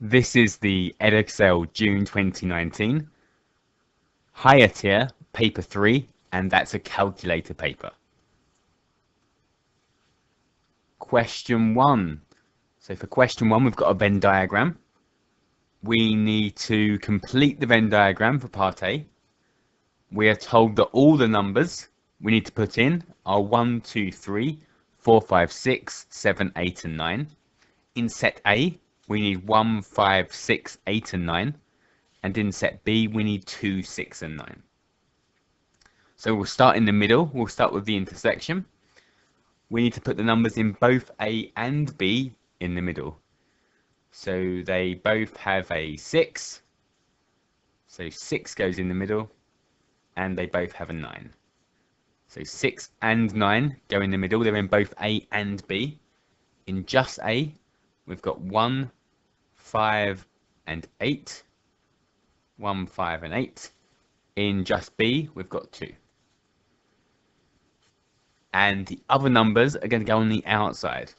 This is the Edexcel June 2019 higher tier paper 3, and that's a calculator paper. Question 1. So for question 1, we've got a Venn diagram. We need to complete the Venn diagram for part A. We are told that all the numbers we need to put in are 1, 2, 3, 4, 5, 6, 7, 8 and 9. In set A, we need 1, 5, 6, 8 and 9. And in set B, we need 2, 6 and 9. So we'll start in the middle. We'll start with the intersection. We need to put the numbers in both A and B in the middle. So they both have a 6. So 6 goes in the middle. And they both have a 9. So 6 and 9 go in the middle. They're in both A and B. In just A, we've got 1, 5 and 8. 1, 5 and 8. In just B, we've got 2. And the other numbers are going to go on the outside.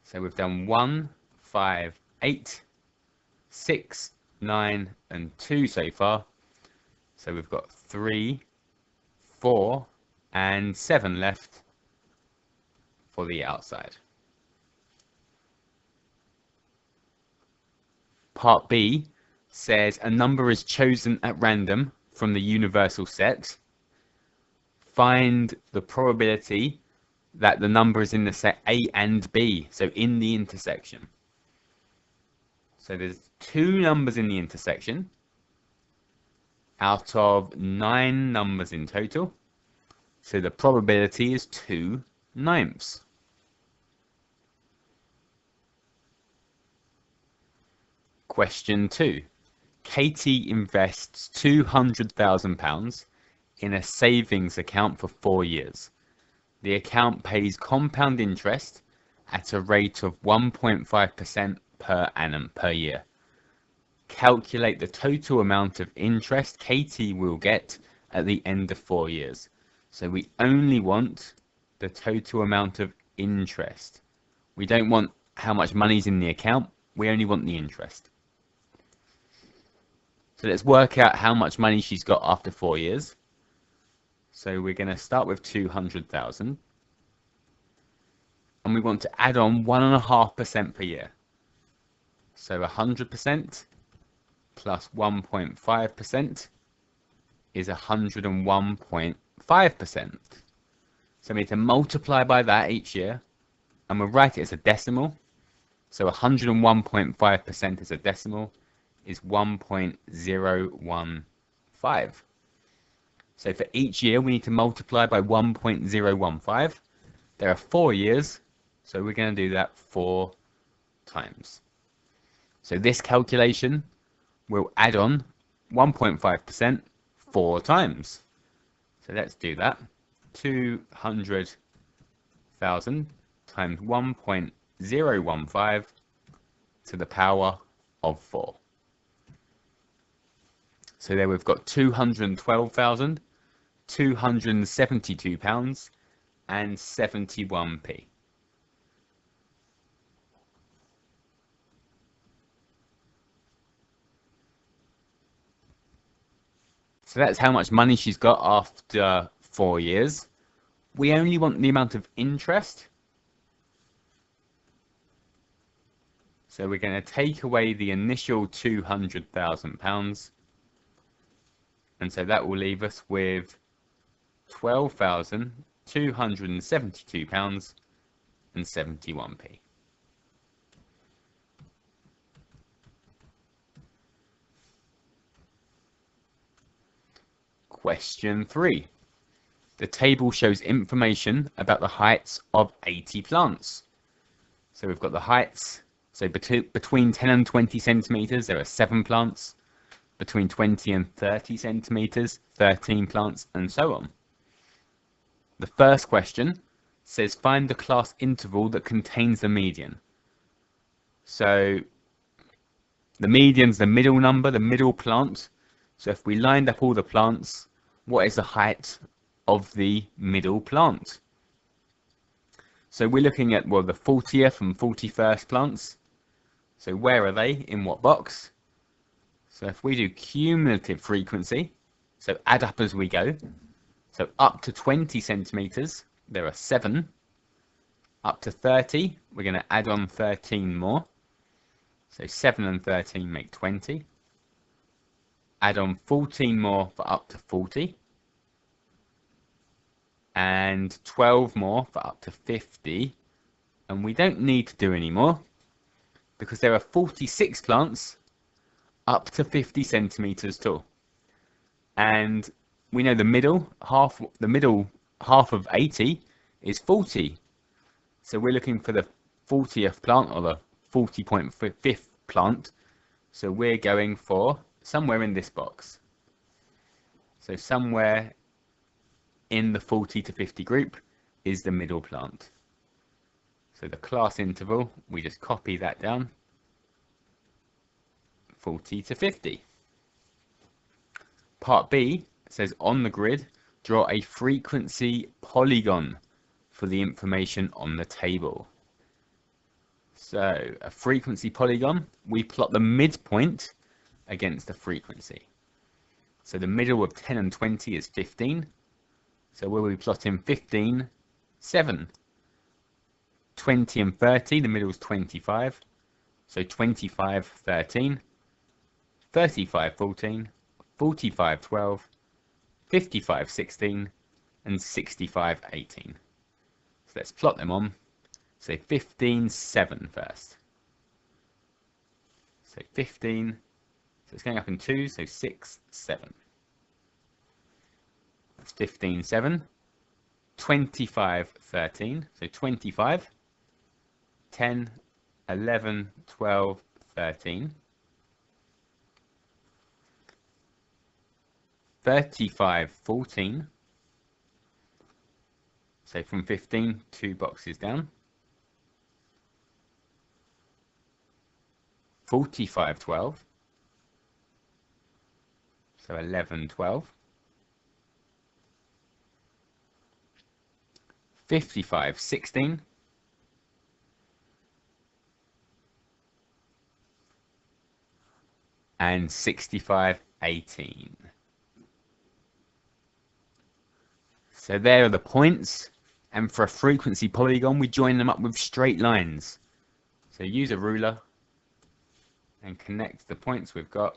So we've done 1, 5, 8, 6, 9 and 2 so far. So we've got 3, 4 and 7 left for the outside. Part B says a number is chosen at random from the universal set. Find the probability that the number is in the set A and B, so in the intersection. So there's 2 numbers in the intersection out of 9 numbers in total. So the probability is 2/9. Question 2. Katie invests £200,000 in a savings account for 4 years. The account pays compound interest at a rate of 1.5% per annum per year. Calculate the total amount of interest Katie will get at the end of 4 years. So we only want the total amount of interest. We don't want how much money's in the account. We only want the interest. So let's work out how much money she's got after 4 years. So we're going to start with 200,000. And we want to add on 1.5% per year. So 100% plus 1.5% is 101.5%. So we need to multiply by that each year. And we'll write it as a decimal. So 101.5% as a decimal is 1.015. So for each year, we need to multiply by 1.015. There are 4 years, so we're going to do that 4 times. So this calculation will add on 1.5% 4 times. So let's do that. 200,000 times 1.015 to the power of 4. So there we've got £212,272 and 71p. So that's how much money she's got after 4 years. We only want the amount of interest. So we're going to take away the initial £200,000. And so that will leave us with £12,272 and 71p. Question 3. The table shows information about the heights of 80 plants. So we've got the heights. So between 10 and 20 centimeters, there are 7 plants. Between 20 and 30 centimeters, 13 plants, and so on. The first question says find the class interval that contains the median. So the median's the middle number, the middle plant. So if we lined up all the plants, what is the height of the middle plant? So we're looking at, well, the 40th and 41st plants. So where are they? In what box? So if we do cumulative frequency, so add up as we go, so up to 20 centimeters, there are 7. Up to 30, we're going to add on 13 more. So 7 and 13 make 20. Add on 14 more for up to 40. And 12 more for up to 50. And we don't need to do any more because there are 46 plants up to 50 centimeters tall. And we know the middle half of 80 is 40. So we're looking for the 40th plant, or the 40.5th plant. So we're going for somewhere in this box. So somewhere in the 40 to 50 group is the middle plant. So the class interval, we just copy that down. 40 to 50. Part B says on the grid, draw a frequency polygon for the information on the table. So a frequency polygon, we plot the midpoint against the frequency. So the middle of 10 and 20 is 15. So we'll be plotting 15, 7. 20 and 30, the middle is 25. So 25, 13. 35, 14. 45, 12. 55, 16. And 65, 18. So let's plot them on. Say 15, 7 first. So 15. So it's going up in 2, so 6, 7. That's 15, 7. 25, 13. So 25. 10, 11, 12, 13. 35, 14. So from 15, 2 boxes down. 45, 12. So 11, 12. 55, 16. And 65, 18. So there are the points, and for a frequency polygon we join them up with straight lines. So use a ruler and connect the points we've got.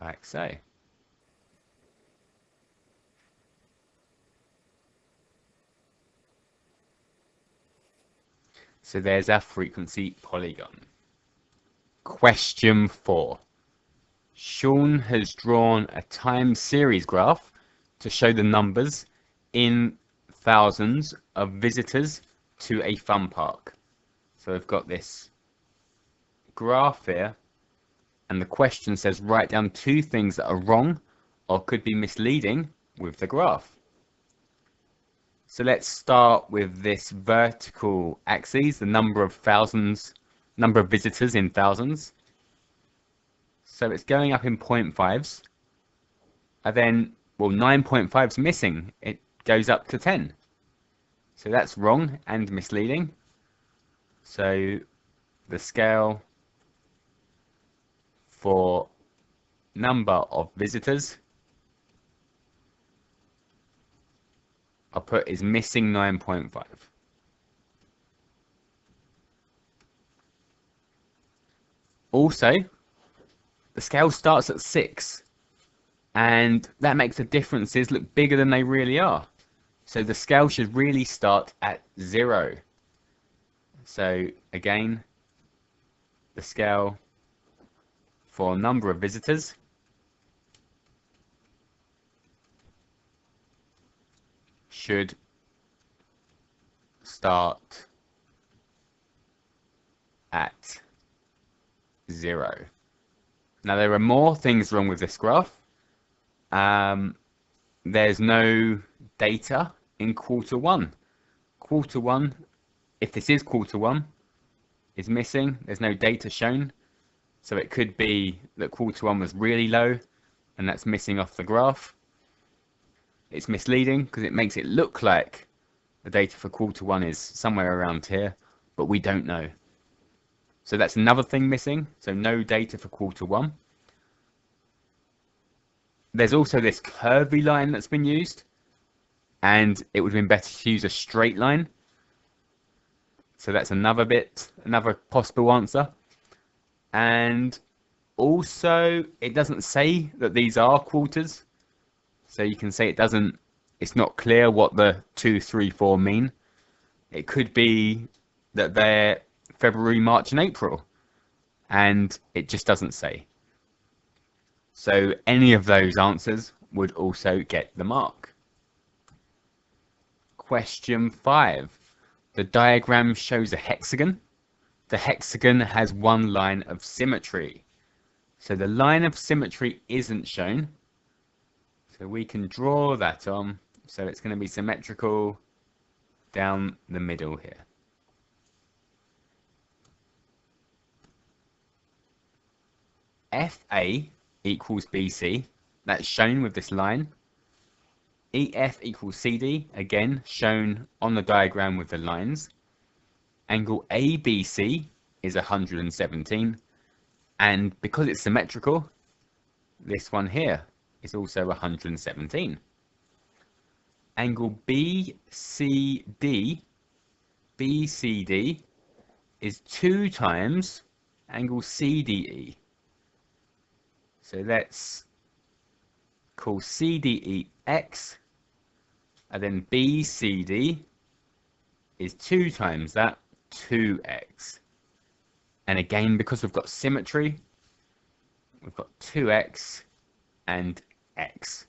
Like so. So there's our frequency polygon. Question 4. Sean has drawn a time series graph to show the numbers in thousands of visitors to a fun park. So we've got this graph here, and the question says write down 2 things that are wrong or could be misleading with the graph. So let's start with this vertical axis, the number of visitors in thousands. So it's going up in 0.5s. And then, well, 9.5 is missing. It goes up to 10. So that's wrong and misleading. So the scale for number of visitors I'll put is missing 9.5. Also, the scale starts at 6, and that makes the differences look bigger than they really are. So the scale should really start at 0. So again, the scale for number of visitors should start at 0. Now there are more things wrong with this graph. There's no data in quarter 1. Quarter 1, if this is quarter 1, is missing. There's no data shown. So it could be that quarter 1 was really low, and that's missing off the graph. it's misleading because it makes it look like the data for quarter one is somewhere around here, but we don't know. So that's another thing missing. So no data for quarter one. There's also this curvy line that's been used, and it would have been better to use a straight line. So that's another possible answer. And also, it doesn't say that these are quarters. So you can say it's not clear what the 2, 3, 4 mean. It could be that they're February, March, and April, and it just doesn't say. So any of those answers would also get the mark. Question 5. The diagram shows a hexagon. The hexagon has one line of symmetry. So the line of symmetry isn't shown. So we can draw that on. So it's going to be symmetrical down the middle here. FA equals BC. That's shown with this line. EF equals CD, again shown on the diagram with the lines. Angle ABC is 117, and because it's symmetrical, this one here is also 117. Angle BCD is 2 times angle CDE. So let's call CDE X, and then BCD is 2 times that, 2x. And again, because we've got symmetry, we've got 2x and x.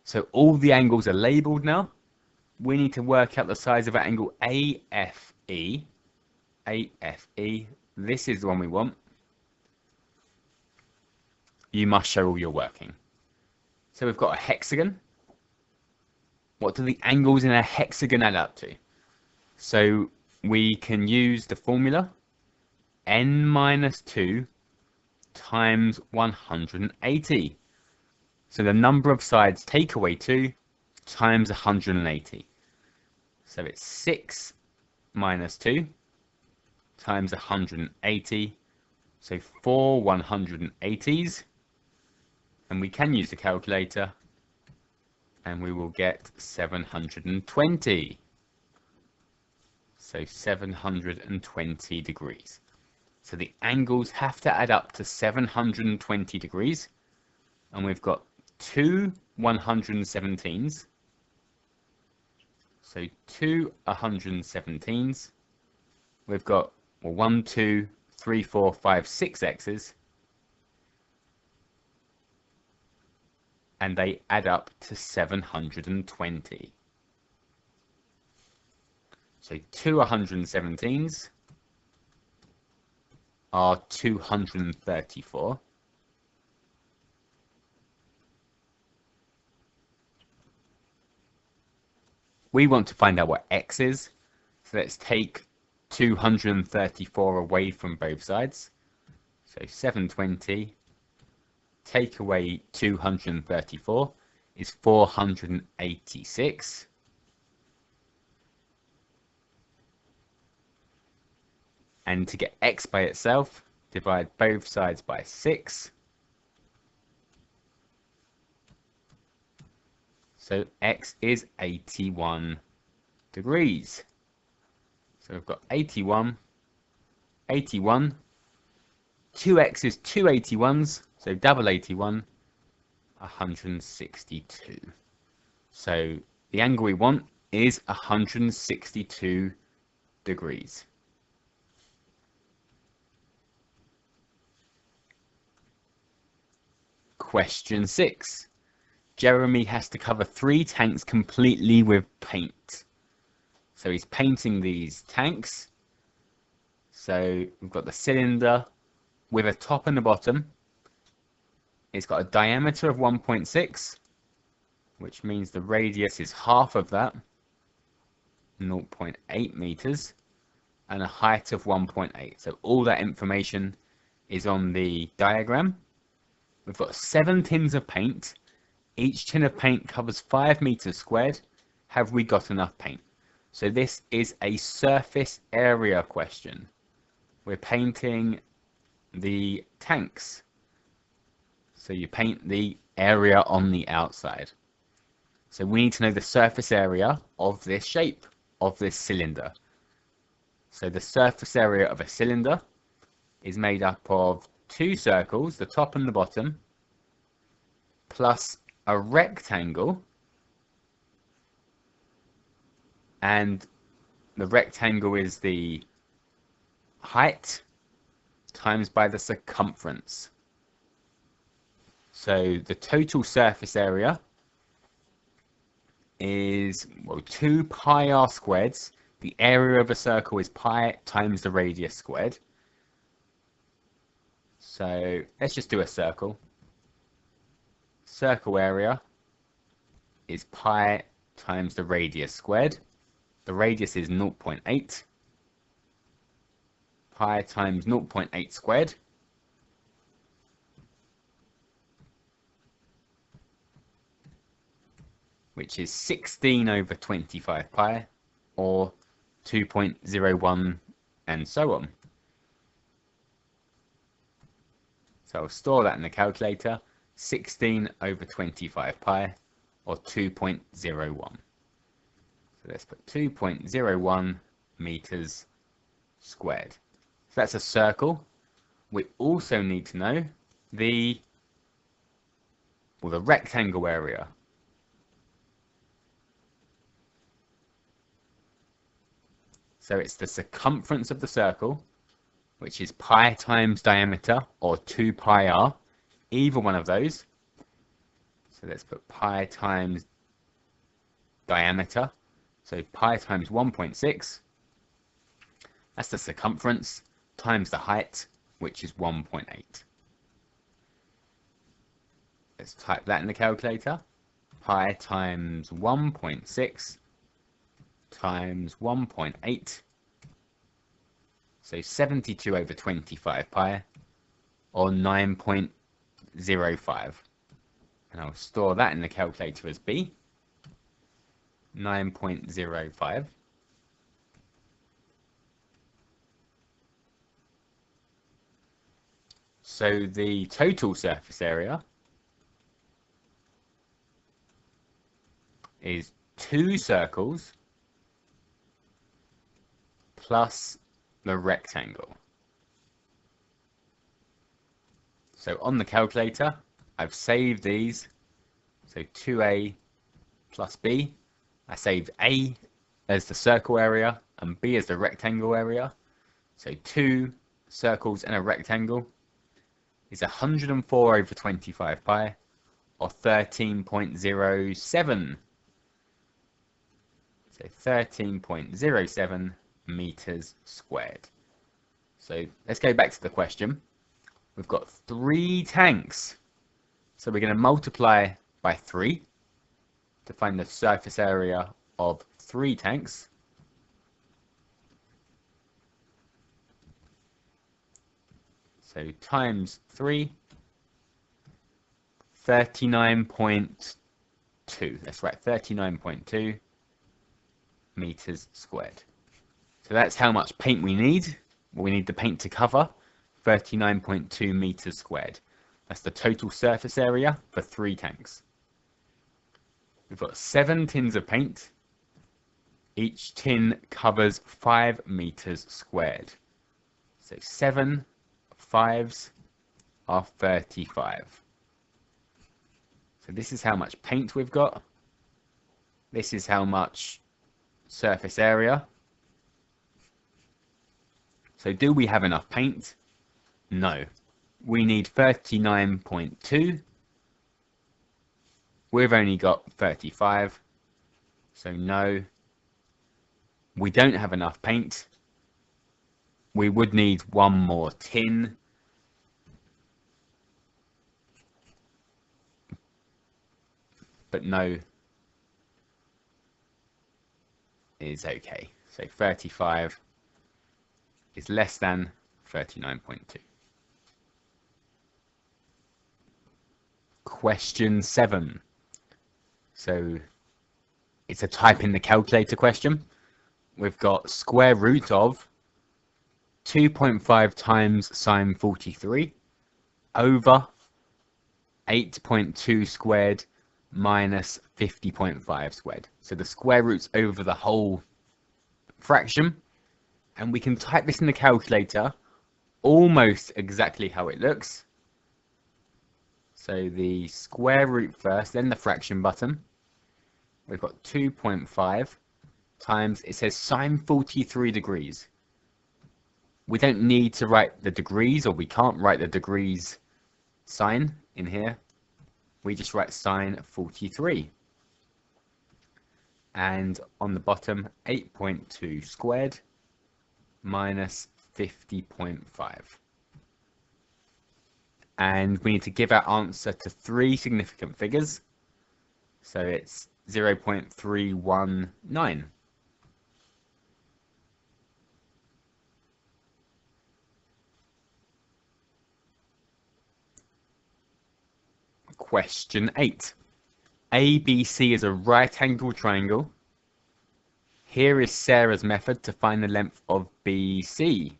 So all the angles are labelled now. We need to work out the size of our angle AFE. AFE, this is the one we want. You must show all your working. So we've got a hexagon. What do the angles in a hexagon add up to? So we can use the formula n minus 2 times 180. So the number of sides take away 2 times 180. So it's 6 minus 2 times 180. So 4 180s. And we can use the calculator, and we will get 720. So 720 degrees. So the angles have to add up to 720 degrees. And we've got 2 117s. So 2 117s. We've got 1, 2, 3, 4, 5, 6 x's. And they add up to 720. So 2 117s are 234. We want to find out what x is. So let's take 234 away from both sides. So 720. Take away 234 is 486. And to get x by itself, divide both sides by 6. So x is 81 degrees. So we've got 81, 81. 2x is 2 81s. So double 81, 162. So the angle we want is 162 degrees. Question 6. Jeremy has to cover 3 tanks completely with paint. So he's painting these tanks. So we've got the cylinder with a top and a bottom. It's got a diameter of 1.6, which means the radius is half of that, 0.8 meters, and a height of 1.8. So all that information is on the diagram. We've got 7 tins of paint, Each tin of paint covers 5 meters squared. Have we got enough paint? So this is a surface area question. We're painting the tanks. So you paint the area on the outside. So we need to know the surface area of this shape, of this cylinder. So the surface area of a cylinder is made up of 2 circles, the top and the bottom, plus a rectangle, and the rectangle is the height times by the circumference. So the total surface area is, well, 2 pi r squared. The area of a circle is pi times the radius squared. So let's just do a circle. Circle area is pi times the radius squared. The radius is 0.8. Pi times 0.8 squared. Which is 16 over 25 pi, or 2.01, and so on. So I'll store that in the calculator. 16 over 25 pi, or 2.01. So let's put 2.01 meters squared. So that's a circle. We also need to know the rectangle area. So it's the circumference of the circle, which is pi times diameter, or 2 pi r, either one of those. So let's put pi times diameter. So pi times 1.6, that's the circumference, times the height, which is 1.8. Let's type that in the calculator. Pi times 1.6 times 1.8, so 72 over 25 pi, or 9.05. And I'll store that in the calculator as B. 9.05. So the total surface area is 2 circles plus the rectangle. So on the calculator, I've saved these. So 2a plus b. I saved a as the circle area and b as the rectangle area. So 2 circles and a rectangle is 104 over 25 pi, or 13.07. So 13.07 meters squared. So let's go back to the question. We've got 3 tanks. So we're going to multiply by 3 to find the surface area of 3 tanks. So times 3, 39.2. That's right, 39.2 meters squared. So that's how much paint we need. We need the paint to cover 39.2 meters squared. That's the total surface area for 3 tanks. We've got 7 tins of paint. Each tin covers 5 meters squared. So 7 5s are 35. So this is how much paint we've got. This is how much surface area. So do we have enough paint? No. We need 39.2. We've only got 35. So no. We don't have enough paint. We would need 1 more tin. But no is okay. So 35 is less than 39.2. Question 7. So it's a type in the calculator question. We've got square root of 2.5 times sine 43 over 8.2 squared minus 50.5 squared. So the square root's over the whole fraction, and we can type this in the calculator almost exactly how it looks. So the square root first, then the fraction button. We've got 2.5 times, it says sine 43 degrees. We don't need to write the degrees, or we can't write the degrees sign in here. We just write sine 43. And on the bottom, 8.2 squared minus 50.5. And we need to give our answer to 3 significant figures. So it's 0.319. Question 8. ABC is a right-angled triangle. Here is Sarah's method to find the length of BC.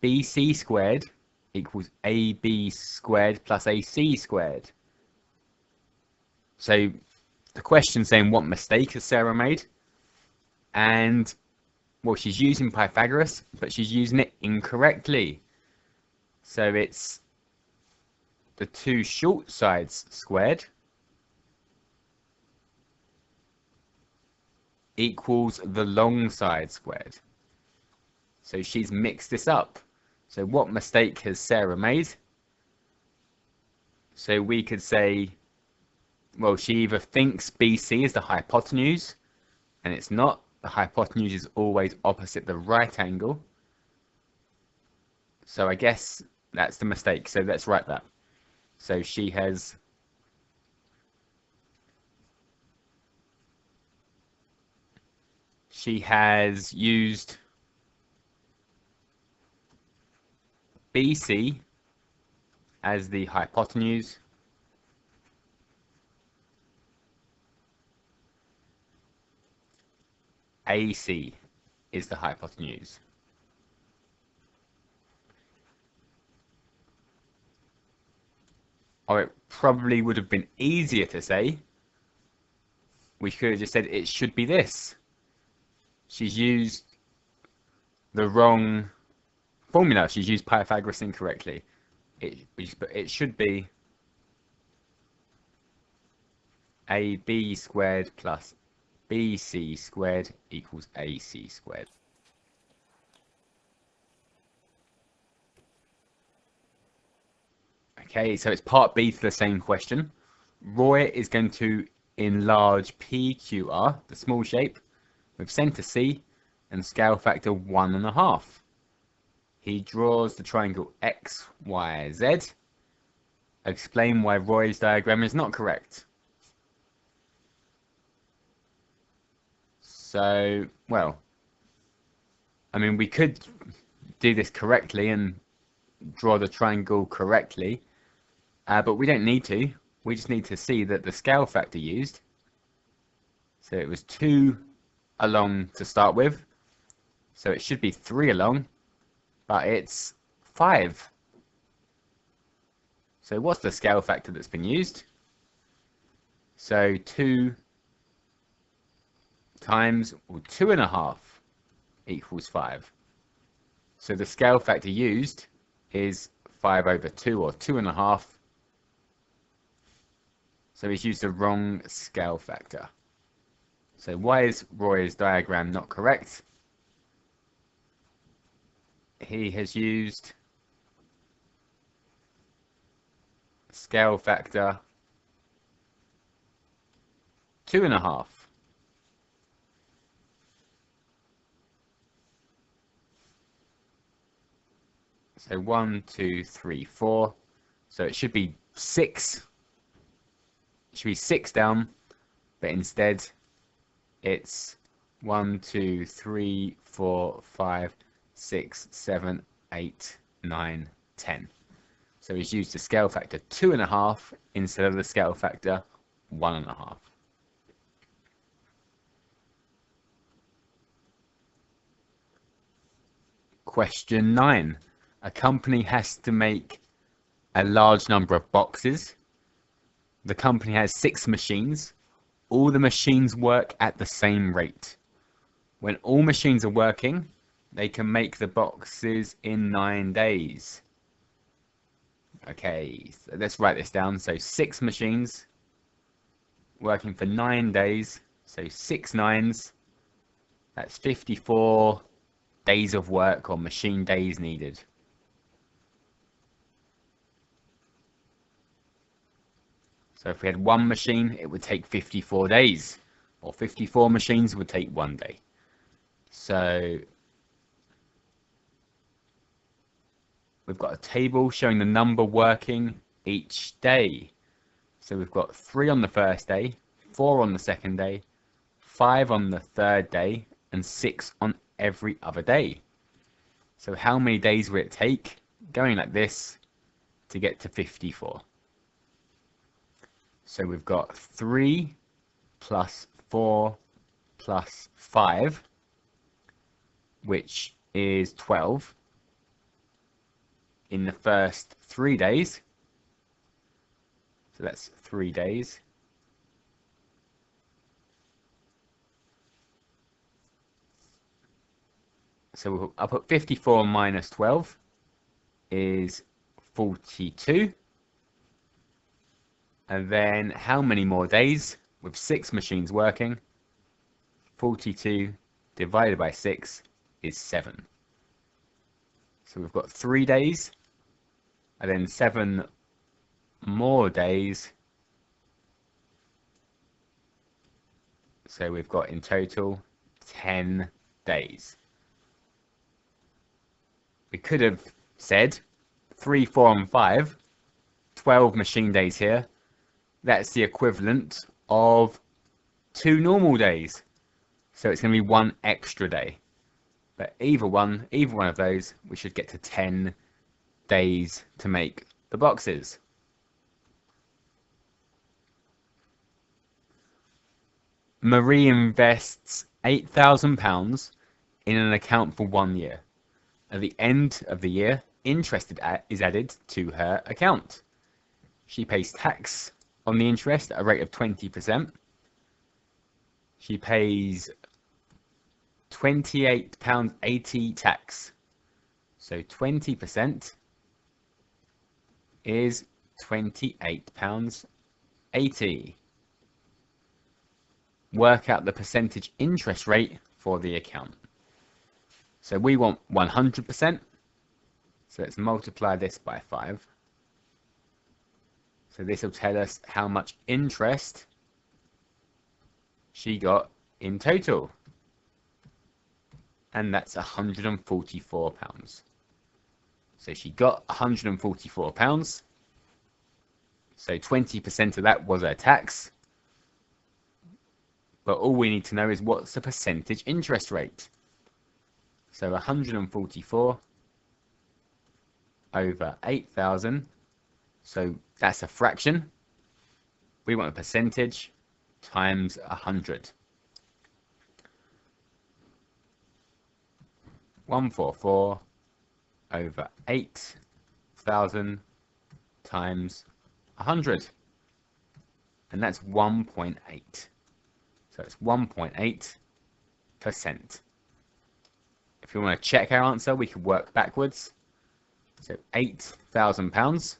BC squared equals AB squared plus AC squared. So the question's saying what mistake has Sarah made? And, well, she's using Pythagoras, but she's using it incorrectly. So it's the 2 short sides squared equals the long side squared. So she's mixed this up. So what mistake has Sarah made? So we could say, well, she either thinks BC is the hypotenuse, and it's not. The hypotenuse is always opposite the right angle. So I guess that's the mistake. So let's write that. So she has used BC as the hypotenuse, AC is the hypotenuse. Or it probably would have been easier to say, we could have just said it should be this. She's used the wrong formula. She's used Pythagoras incorrectly. It should be AB squared plus BC squared equals AC squared. Okay, so it's part B to the same question. Roy is going to enlarge PQR, the small shape, with centre C and scale factor 1.5. He draws the triangle XYZ. Explain why Roy's diagram is not correct. So, well, I mean, we could do this correctly and draw the triangle correctly, but we don't need to. We just need to see that the scale factor used, so it was 2 along to start with, so it should be 3 along, but it's 5. So what's the scale factor that's been used? So 2 times 2.5 equals 5. So the scale factor used is 5 over 2, or 2.5. So he's used the wrong scale factor. So why is Roy's diagram not correct? He has used scale factor 2.5. So 1, 2, 3, 4. So it should be 6. It should be 6 down, but instead it's 1, 2, 3, 4, 5, 6, 7, 8, 9, 10. So he's used the scale factor 2.5 instead of the scale factor 1.5. Question 9. A company has to make a large number of boxes. The company has 6 machines. All the machines work at the same rate. When all machines are working, they can make the boxes in 9 days. Okay, so let's write this down. So 6 machines working for 9 days. So 6 nines, that's 54 days of work or machine days needed. So if we had 1 machine, it would take 54 days, or 54 machines would take 1 day. So we've got a table showing the number working each day. So we've got 3 on the first day, 4 on the second day, 5 on the third day, and 6 on every other day. So how many days will it take, going like this, to get to 54? So we've got 3 plus 4 plus 5, which is 12 in the first 3 days. So that's 3 days. So I'll put 54 minus 12 is 42. And then how many more days with 6 machines working? 42 divided by 6 is 7. So we've got 3 days and then 7 more days. So we've got in total 10 days. We could have said 3, 4, and 5, 12 machine days here. That's the equivalent of 2 normal days. So it's going to be 1 extra day. But either one of those, we should get to 10 days to make the boxes. Marie invests £8,000 in an account for 1 year. At the end of the year, interest is added to her account. She pays tax on the interest at a rate of 20%. She pays £28.80 tax. So 20% is £28.80. Work out the percentage interest rate for the account. So we want 100%. So let's multiply this by 5. So this will tell us how much interest she got in total. And that's £144. So she got £144. So 20% of that was her tax. But all we need to know is what's the percentage interest rate. So 144 over 8,000. So that's a fraction. We want a percentage times 100. 144 over 8,000 times 100. And that's 1.8. So it's 1.8%. If we want to check our answer, we could work backwards. So £8,000,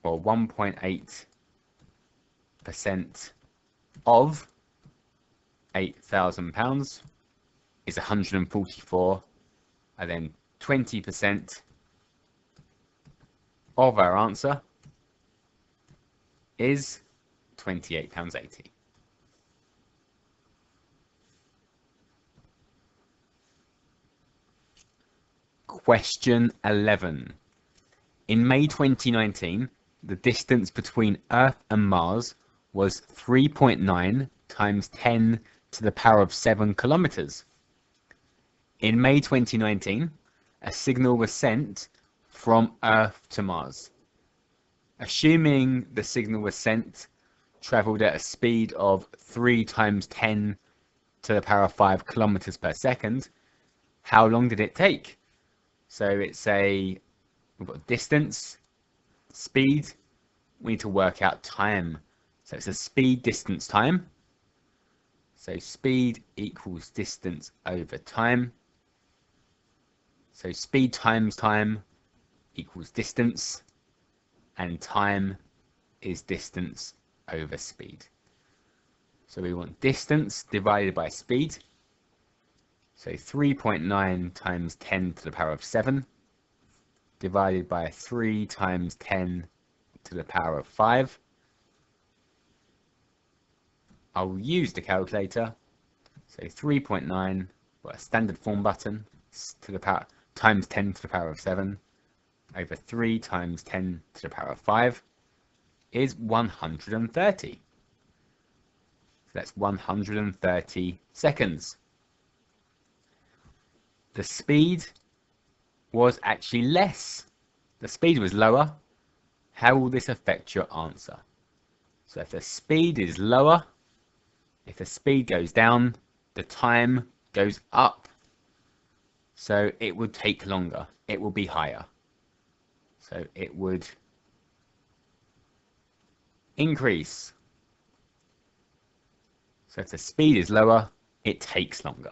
or 1.8% of £8,000 is 144, and then 20% of our answer is £28.80. Question 11. In May 2019, the distance between Earth and Mars was 3.9 times 10 to the power of 7 kilometers. In May 2019, a signal was sent from Earth to Mars. Assuming the signal was sent, traveled at a speed of 3 times 10 to the power of 5 kilometers per second, how long did it take? So we've got distance, speed, we need to work out time. So it's a speed, distance, time. So speed equals distance over time. So speed times time equals distance, and time is distance over speed. So we want distance divided by speed. So 3.9 times 10 to the power of 7 divided by 3 times 10 to the power of 5. I'll use the calculator. So 3.9, a standard form button, to the power times 10 to the power of 7 over 3 times 10 to the power of 5 is 130. So that's 130 seconds. The speed was actually less. The speed was lower. How will this affect your answer? So if the speed is lower, if the speed goes down, the time goes up. So it would take longer. It will be higher. So it would increase. So if the speed is lower, it takes longer.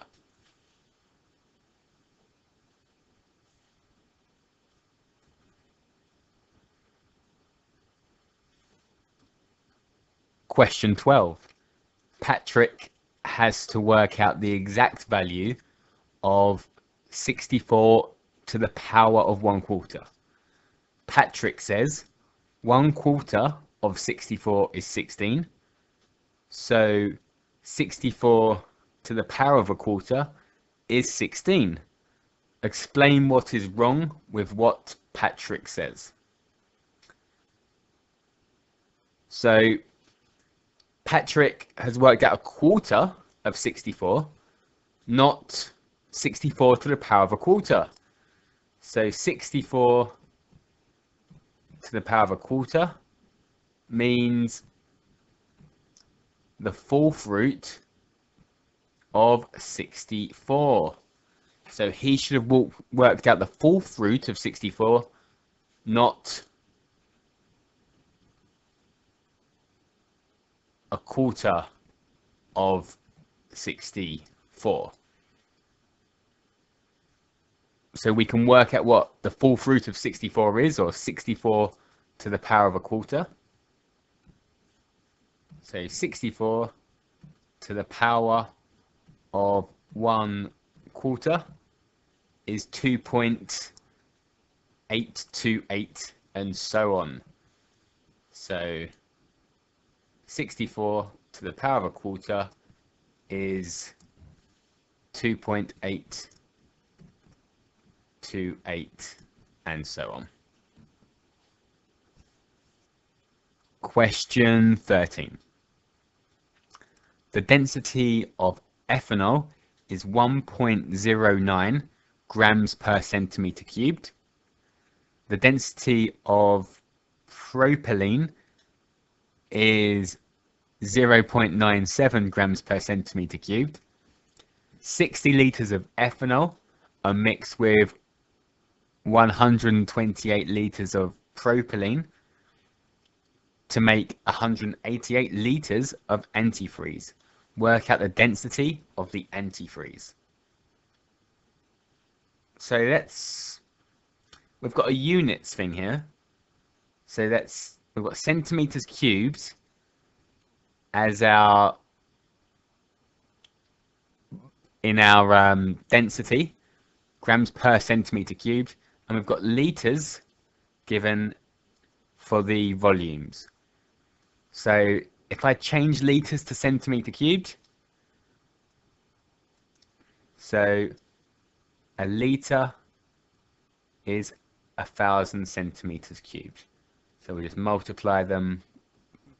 Question 12. Patrick has to work out the exact value of 64 to the power of 1/4. Patrick says 1/4 of 64 is 16. So 64 to the power of 1/4 is 16. Explain what is wrong with what Patrick says. So Patrick has worked out 1/4 of 64, not 64 to the power of 1/4. So 64 to the power of 1/4 means the fourth root of 64. So he should have worked out the fourth root of 64, not 1/4 of 64. So we can work out what the fourth root of 64 is, or 64 to the power of 1/4. So 64 to the power of 1/4 is 2.828, and so on. So 64 to the power of 1/4 is 2.828, and so on. Question 13. The density of ethanol is 1.09 grams per centimeter cubed. The density of propylene is 0.97 grams per centimeter cubed. 60 liters of ethanol are mixed with 128 liters of propylene to make 188 liters of antifreeze. Work out the density of the antifreeze. So we've got a units thing here. So we've got centimeters cubed as in our density, grams per centimeter cubed, and we've got liters given for the volumes. So if I change liters to centimeter cubed, so a liter is 1,000 centimeters cubed. So we just multiply them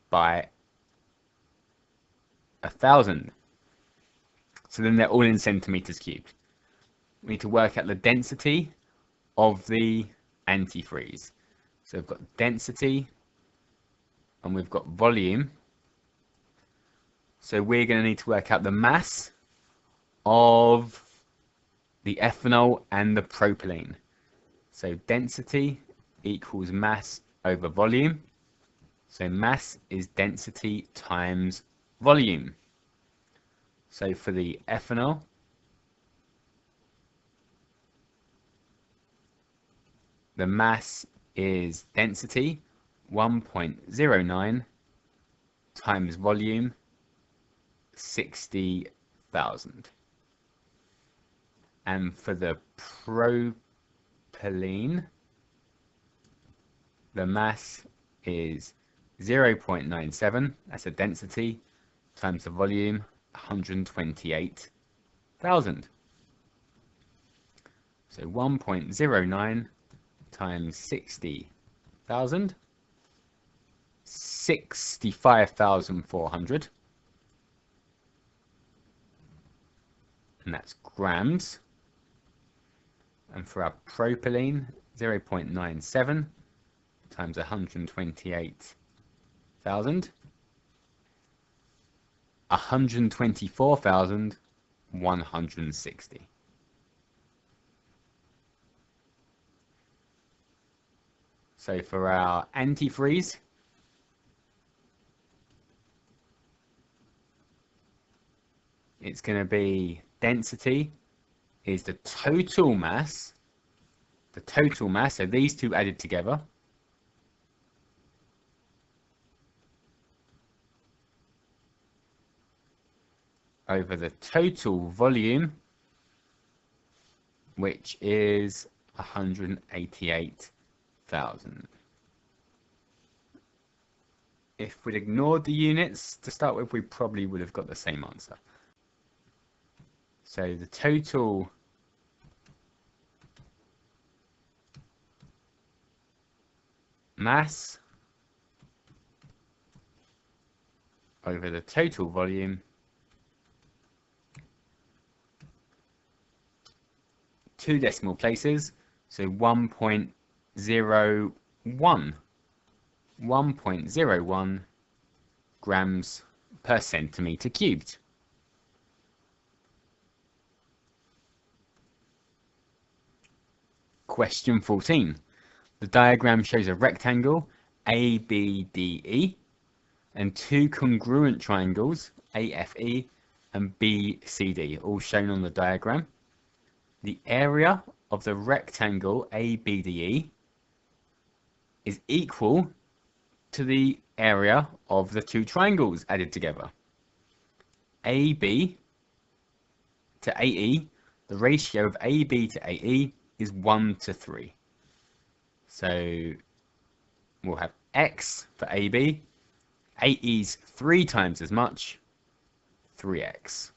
by 1,000. So then they're all in centimeters cubed. We need to work out the density of the antifreeze. So we've got density and we've got volume. So we're going to need to work out the mass of the ethanol and the propylene. So density equals mass over volume. So mass is density times volume. So for the ethanol, the mass is density 1.09 times volume 60,000. And for the propylene, the mass is 0.97, that's a density, times the volume 128,000. So 1.09 times 60,000, 65,400, and that's grams. And for our propylene, 0.97 times 128,000, 124,160. So for our antifreeze, it's going to be density is the total mass, so these two added together, over the total volume, which is 188,000. If we'd ignored the units to start with, we probably would have got the same answer. So the total mass over the total volume two decimal places, so 1.01 grams per centimetre cubed. Question 14. The diagram shows a rectangle ABDE and two congruent triangles AFE and BCD, all shown on the diagram. The area of the rectangle ABDE is equal to the area of the two triangles added together. AB to AE, the ratio of AB to AE is 1 to 3. So we'll have X for AB, AE's 3 times as much, 3X.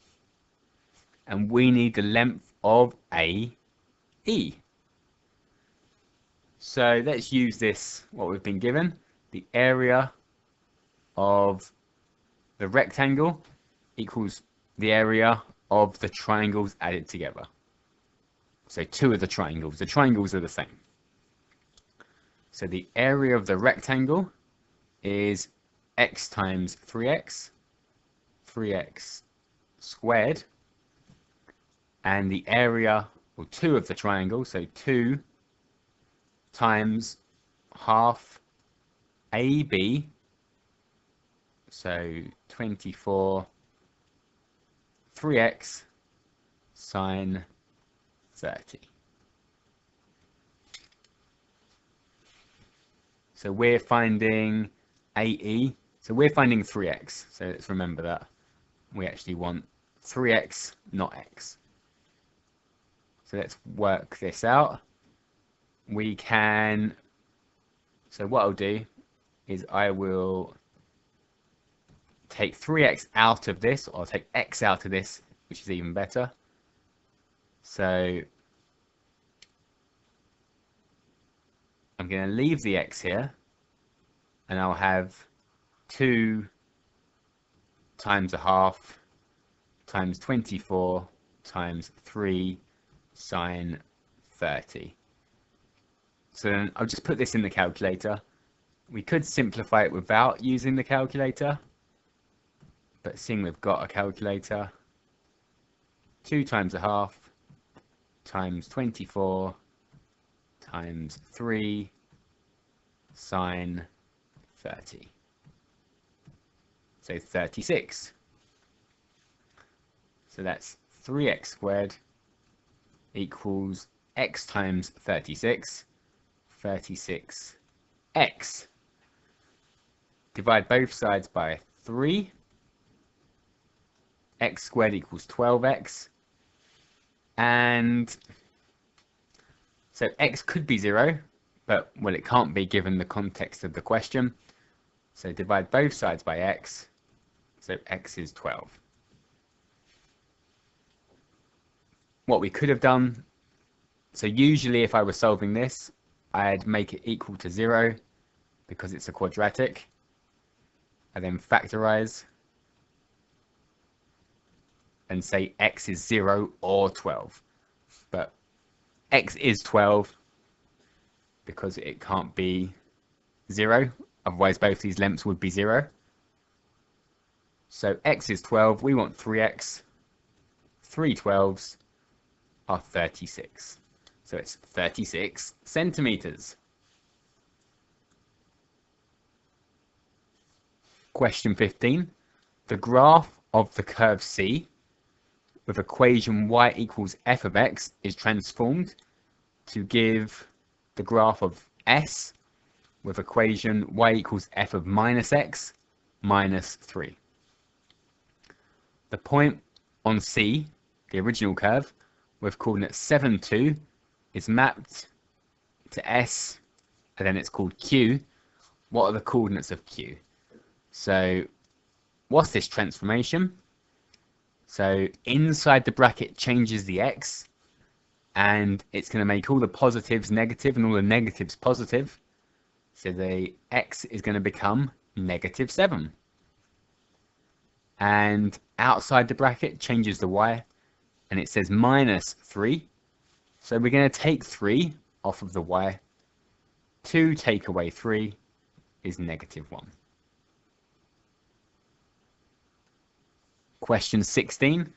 And we need the length of AE. So let's use this, what we've been given, the area of the rectangle equals the area of the triangles added together. So two of the triangles are the same. So the area of the rectangle is x times 3x squared, and the area, or two of the triangle, so 2 times half AB, so 24, 3x sine 30. So we're finding AE, so we're finding 3x, so let's remember that. We actually want 3x, not x. So let's work this out. We can, so what I'll do is I will take 3x out of this, or I'll take x out of this, which is even better. So I'm going to leave the x here, and I'll have 2 times a half times 24 times 3 sine 30. So then I'll just put this in the calculator. We could simplify it without using the calculator, but seeing we've got a calculator, 2 times a half times 24 times 3 sine 30. So 36. So that's 3x squared equals x times 36, 36x. Divide both sides by 3. X squared equals 12x. And so x could be 0, but, well, it can't be given the context of the question. So divide both sides by x. So x is 12. What we could have done, so usually if I was solving this, I'd make it equal to 0 because it's a quadratic. I then factorize and say x is 0 or 12. But x is 12 because it can't be 0, otherwise both these lengths would be 0. So x is 12, we want 3x, 3 12s are 36. So it's 36 centimeters. Question 15. The graph of the curve C with equation y equals f of x is transformed to give the graph of S with equation y equals f of minus x minus 3. The point on C, the original curve, with coordinates 7, 2, is mapped to S, and then it's called Q. What are the coordinates of Q? So what's this transformation? So inside the bracket changes the x, and it's going to make all the positives negative and all the negatives positive. So the x is going to become negative 7. And outside the bracket changes the y, and it says minus 3. So we're going to take 3 off of the y. 2 take away 3 is negative 1. Question 16.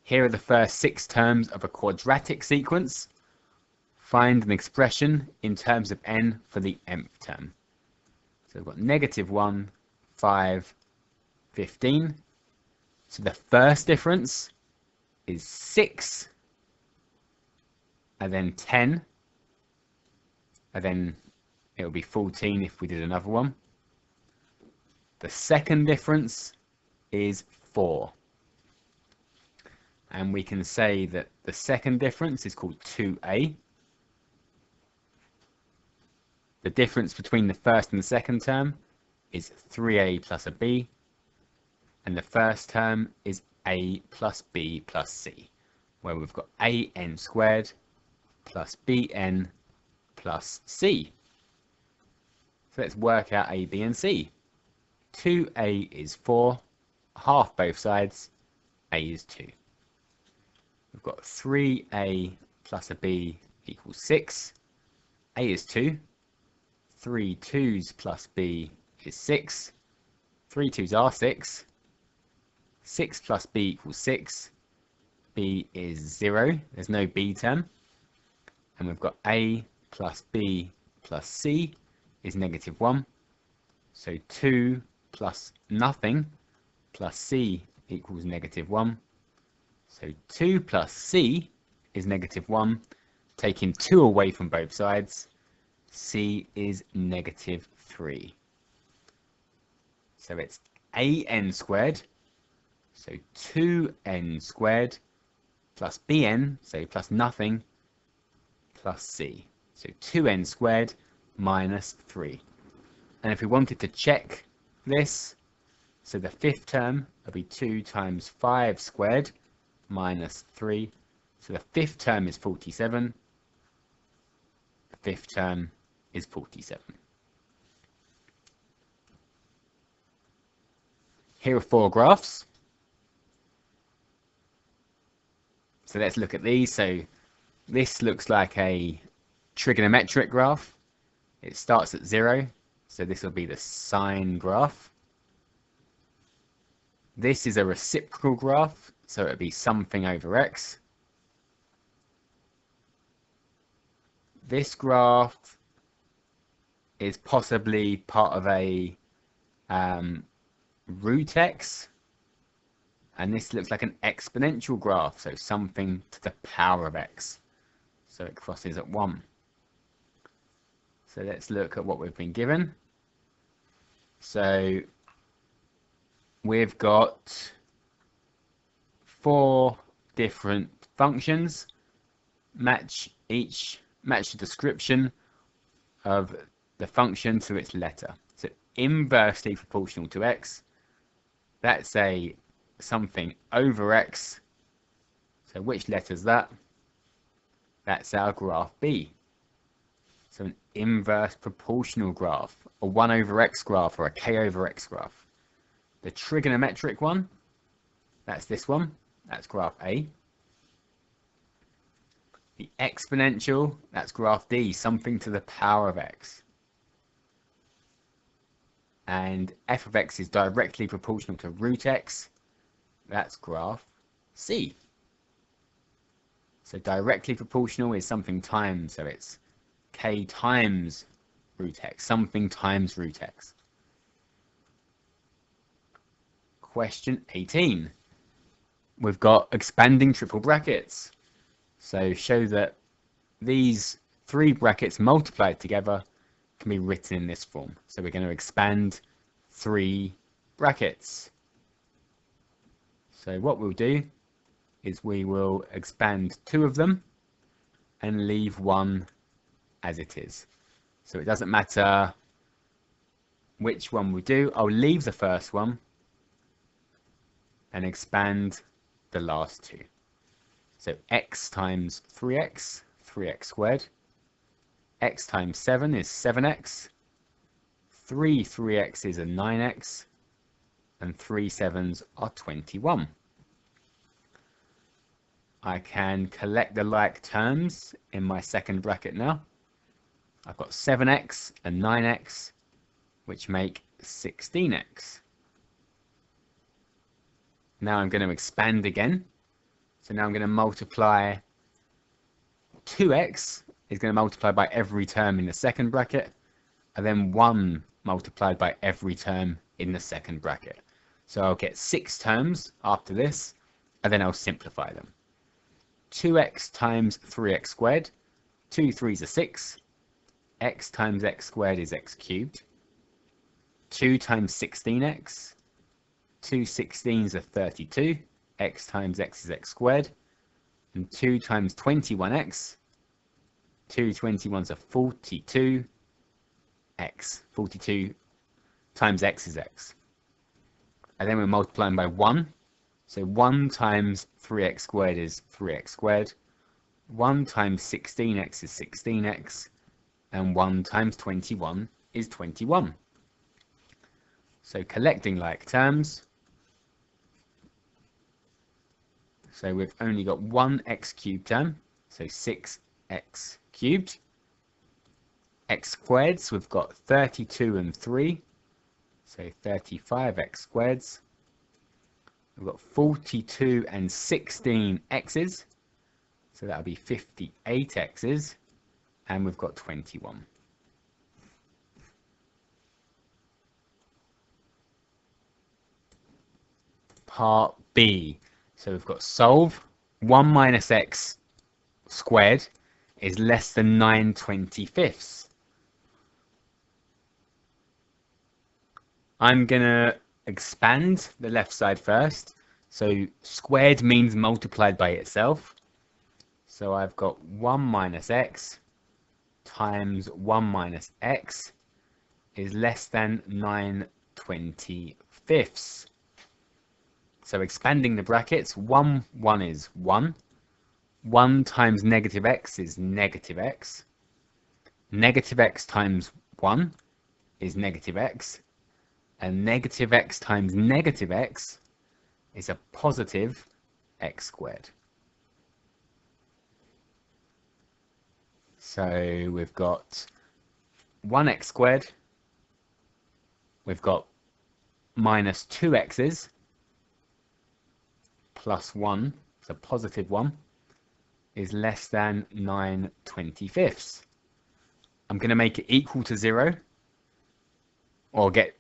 Here are the first 6 terms of a quadratic sequence. Find an expression in terms of n for the nth term. So we've got negative 1, 5, 15. So the first difference is 6, and then 10, and then it'll be 14 if we did another one. The second difference is 4. And we can say that the second difference is called 2a. The difference between the first and the second term is 3a plus a b. And the first term is a plus b plus c, where we've got an squared plus bn plus c. So let's work out a, b, and c. 2a is 4, half both sides, a is 2. We've got 3a plus a b equals 6. A is 2. 3 2s plus b is 6. 3 2s are 6. 6 plus b equals 6. B is 0. There's no b term. And we've got a plus b plus c is negative 1. So 2 plus nothing plus c equals negative 1. So 2 plus c is negative 1. Taking 2 away from both sides, c is negative 3. So it's an squared, so 2n squared, plus bn, so plus nothing, plus c. So 2n squared minus 3. And if we wanted to check this, so the fifth term will be 2 times 5 squared minus 3. So the fifth term is 47. The fifth term is 47. Here are 4 graphs. So let's look at these. So this looks like a trigonometric graph. It starts at 0. So this will be the sine graph. This is a reciprocal graph, so it would be something over x. This graph is possibly part of a root x, and this looks like an exponential graph, so something to the power of x. So it crosses at 1. So let's look at what we've been given. So we've got 4 different functions. Match the description of the function to its letter. So inversely proportional to x. That's a something over x. So which letter is that? That's our graph B. So an inverse proportional graph, a 1 over x graph, or a k over x graph. The trigonometric one, that's this one. That's graph A. The exponential, that's graph D, something to the power of x. And f of x is directly proportional to root x. That's graph C. So directly proportional is something times, so it's k times root x, something times root x. Question 18. We've got expanding triple brackets. So show that these 3 brackets multiplied together can be written in this form. So we're going to expand 3 brackets. So what we'll do is we will expand 2 of them and leave 1 as it is. So it doesn't matter which one we do. I'll leave the first one and expand the last 2. So x times 3x, 3x squared. X times 7 is 7x. 3x is a 9x. And 3 7s are 21. I can collect the like terms in my second bracket now. I've got 7x and 9x, which make 16x. Now I'm going to expand again. So now I'm going to multiply 2x is going to multiply by every term in the second bracket, and then 1 multiplied by every term in the second bracket. So I'll get 6 terms after this, and then I'll simplify them. 2x times 3x squared. 2 3s are 6. X times x squared is x cubed. 2 times 16x. 2 16s are 32. X times x is x squared. And 2 times 21x. 2 21s are 42. X. 42 times x is x. And then we're multiplying by 1. So 1 times 3x squared is 3x squared. 1 times 16x is 16x. And 1 times 21 is 21. So collecting like terms. So we've only got one x cubed term. So 6x cubed. X squareds, we've got 32 and 3. So 35x squareds. We've got 42 and 16 x's. So that'll be 58 x's. And we've got 21. Part B. So we've got solve. 1 minus x squared is less than 9/25. I'm going to expand the left side first. So squared means multiplied by itself. So I've got 1 minus x times 1 minus x is less than 9/25. So expanding the brackets, 1 is 1. 1 times negative x is negative x. Negative x times 1 is negative x. And negative x times negative x is a positive x squared. So we've got 1x squared we've got minus 2x's plus 1, so positive 1, is less than 9/25. I'm going to make it equal to 0, or get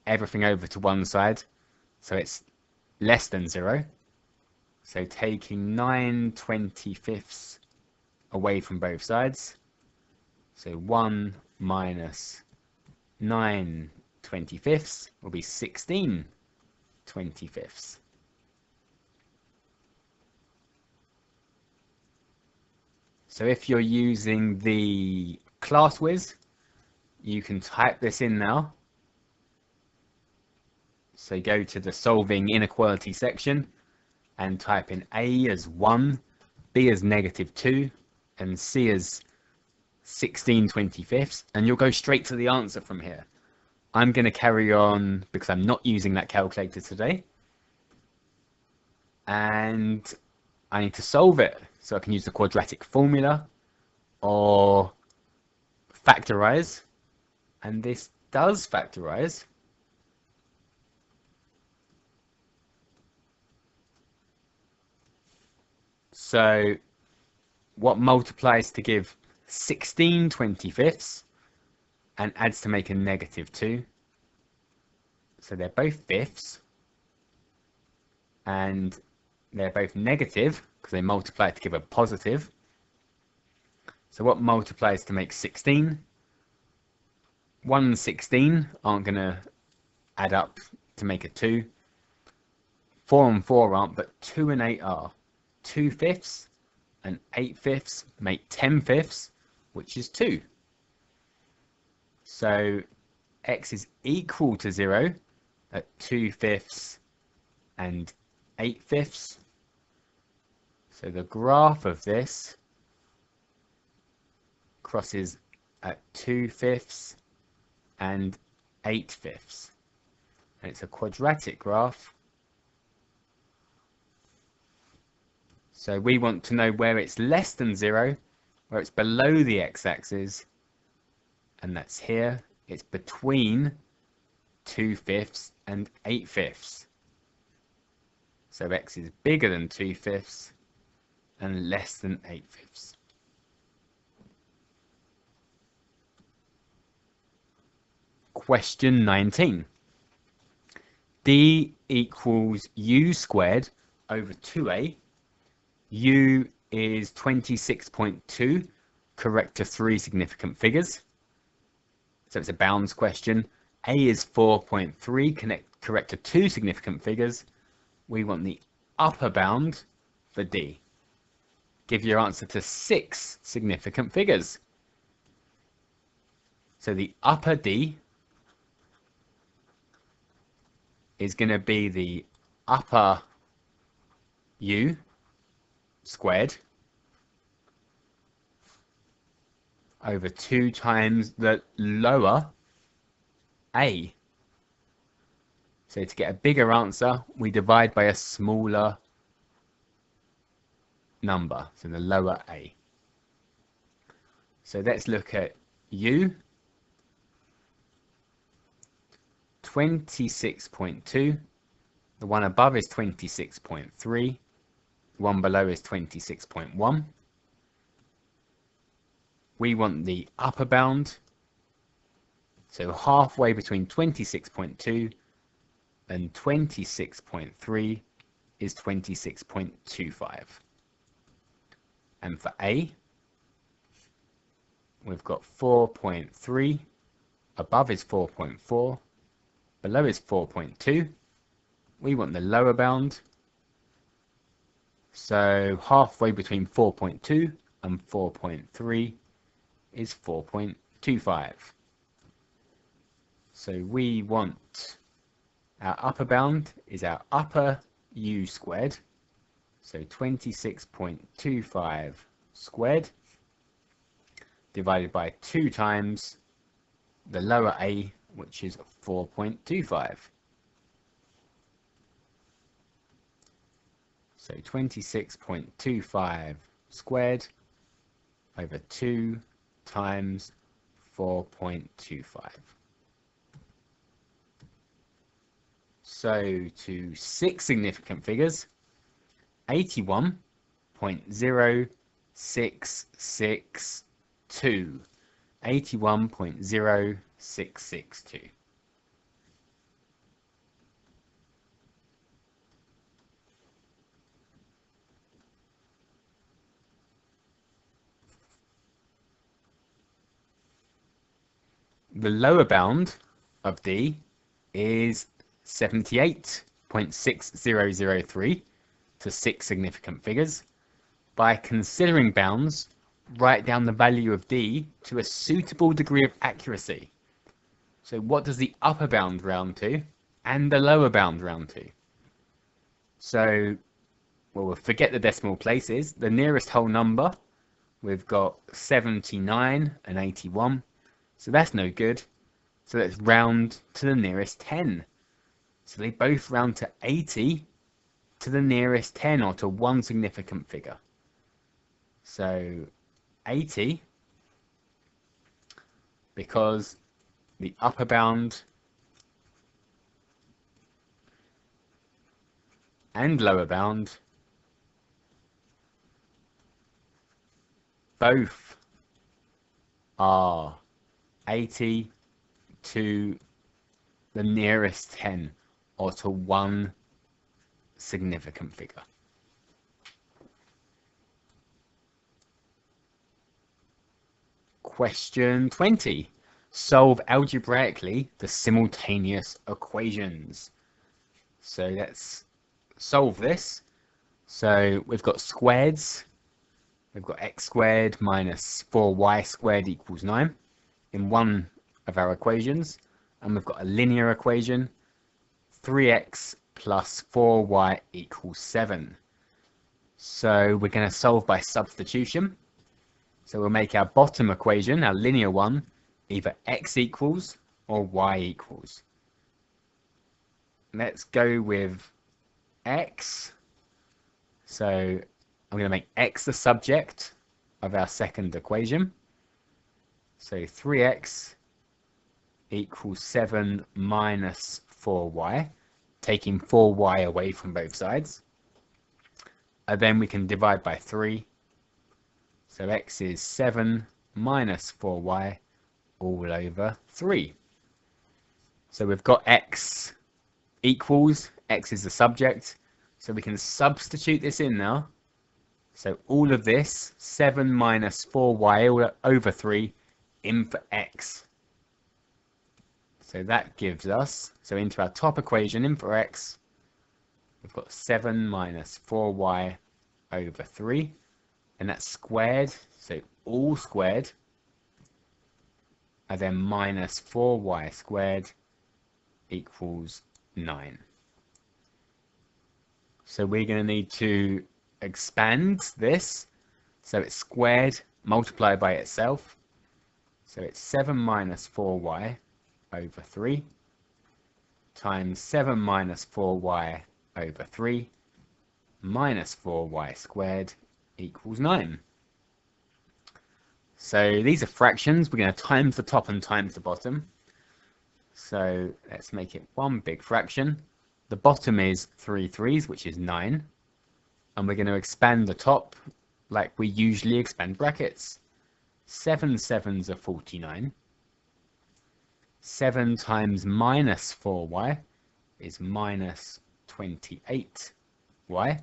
everything over to one side, so it's less than 0. So taking 9/25 away from both sides, so 1 minus 9/25 will be 16/25. So if you're using the ClassWiz, you can type this in now. So go to the solving inequality section and type in A as 1, B as -2, and C as 16/25, and you'll go straight to the answer from here. I'm going to carry on because I'm not using that calculator today, and I need to solve it. So I can use the quadratic formula or factorize, and this does factorize. So what multiplies to give 16/25 and adds to make a -2? So they're both fifths, and they're both negative because they multiply to give a positive. So what multiplies to make 16? 1 and 16 aren't going to add up to make a 2. 4 and 4 aren't, but 2 and 8 are. 2/5 and 8/5 make 10/5, which is 2. So x is equal to 0 at 2/5 and 8/5. So the graph of this crosses at 2/5 and 8/5. And it's a quadratic graph. So we want to know where it's less than 0, where it's below the x-axis, and that's here. It's between 2/5 and 8/5. So x is bigger than 2/5 and less than 8/5. Question 19. D equals u squared over 2a. U is 26.2, correct to 3 significant figures. So it's a bounds question. A is 4.3, correct to 2 significant figures. We want the upper bound for D. Give your answer to 6 significant figures. So the upper D is going to be the upper U squared over 2 times the lower A. So to get a bigger answer, we divide by a smaller number, so the lower A. So let's look at U. 26.2. The one above is 26.3. The one below is 26.1. We want the upper bound. So halfway between 26.2 and 26.3 is 26.25. And for A, we've got 4.3. Above is 4.4. Below is 4.2. We want the lower bound. So halfway between 4.2 and 4.3 is 4.25. So we want our upper bound is our upper U squared. So 26.25 squared divided by 2 times the lower A, which is 4.25. So 26.25 squared over 2 times 4.25. So to 6 significant figures, 81.0662. 81.0662. The lower bound of D is 78.6003 to 6 significant figures. By considering bounds, write down the value of D to a suitable degree of accuracy. So what does the upper bound round to and the lower bound round to? So, well, we'll forget the decimal places. The nearest whole number, we've got 79 and 81. So that's no good. So let's round to the nearest 10. So they both round to 80 to the nearest 10, or to one significant figure. So 80, because the upper bound and lower bound both are 80 to the nearest 10, or to one significant figure. Question 20. Solve algebraically the simultaneous equations. So let's solve this. So we've got squareds. We've got x squared minus 4y squared equals 9 in one of our equations. And we've got a linear equation, 3x plus 4y equals 7. So we're going to solve by substitution. So we'll make our bottom equation, our linear one, either x equals or y equals. Let's go with x. So I'm going to make x the subject of our second equation. So 3x equals 7 minus 4y, taking 4y away from both sides. And then we can divide by 3. So x is 7 minus 4y all over 3. So we've got x equals, x is the subject, so we can substitute this in now. So all of this, 7 minus 4y all over 3, in for x. So that gives us, so into our top equation, in for x, we've got 7 minus 4y over 3. And that's squared, so all squared, and then minus 4y squared equals 9. So we're going to need to expand this, so it's squared multiplied by itself. So it's 7 minus 4y over 3 times 7 minus 4y over 3 minus 4y squared equals 9. So these are fractions. We're going to times the top and times the bottom. So let's make it one big fraction. The bottom is 3 3s, which is 9. And we're going to expand the top like we usually expand brackets. 7 7s are 49. 7 times minus 4y is minus 28y.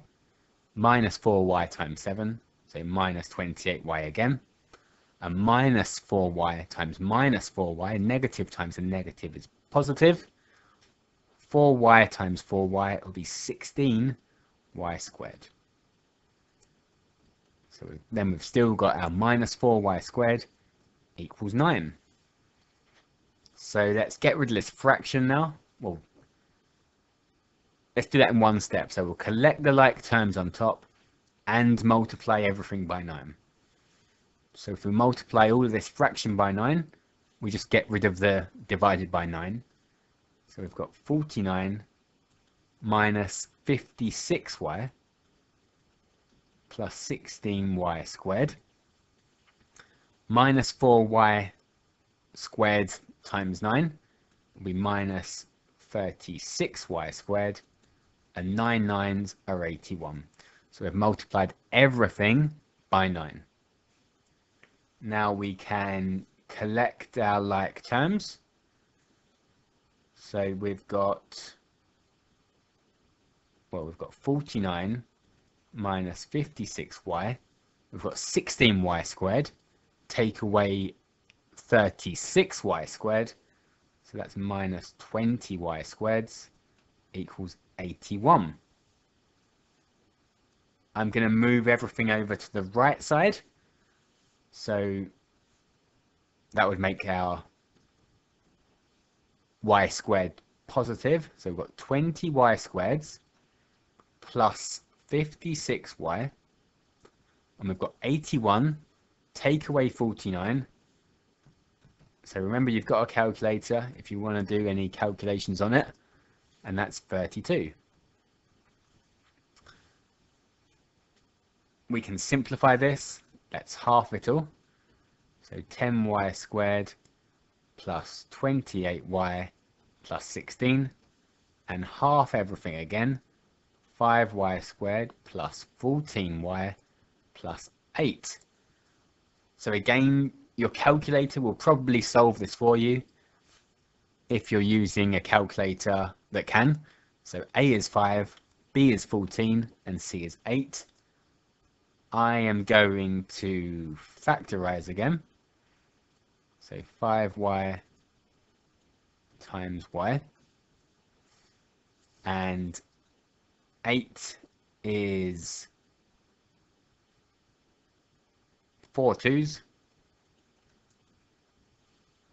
Minus 4y times 7, so minus 28y again. And minus 4y times minus 4y, negative times a negative is positive. 4y times 4y will be 16y squared. So then we've still got our minus 4y squared equals 9. So let's get rid of this fraction now. Well, let's do that in one step. So we'll collect the like terms on top and multiply everything by 9. So if we multiply all of this fraction by 9, we just get rid of the divided by 9. So we've got 49 minus 56y plus 16y squared minus 4y squared times 9 will be minus 36y squared, and 9 9s are 81. So we've multiplied everything by 9. Now we can collect our like terms. So we've got 49 minus 56y. We've got 16y squared. Take away 36y squared. So that's minus 20y squared equals 81. I'm going to move everything over to the right side. So that would make our y squared positive. So we've got 20y squared plus 56y. And we've got 81. Take away 49. So remember, you've got a calculator if you want to do any calculations on it. And that's 32. We can simplify this. Let's half it all. So 10y squared plus 28y plus 16. And half everything again. 5y squared plus 14y plus 8. So again, your calculator will probably solve this for you if you're using a calculator that can. So A is 5, B is 14, and C is 8. I am going to factorize again. So 5y times y. And 8 is 4 2's.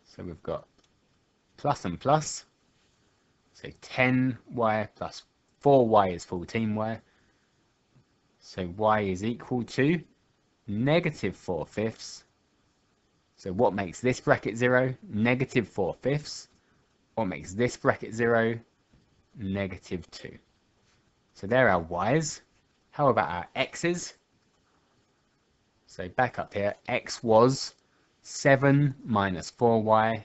So we've got plus and plus. So 10y plus 4y is 14y. So y is equal to negative 4/5. So what makes this bracket 0? Negative 4/5. What makes this bracket 0? Negative 2. So there are our y's. How about our x's? So back up here, x was 7 minus 4y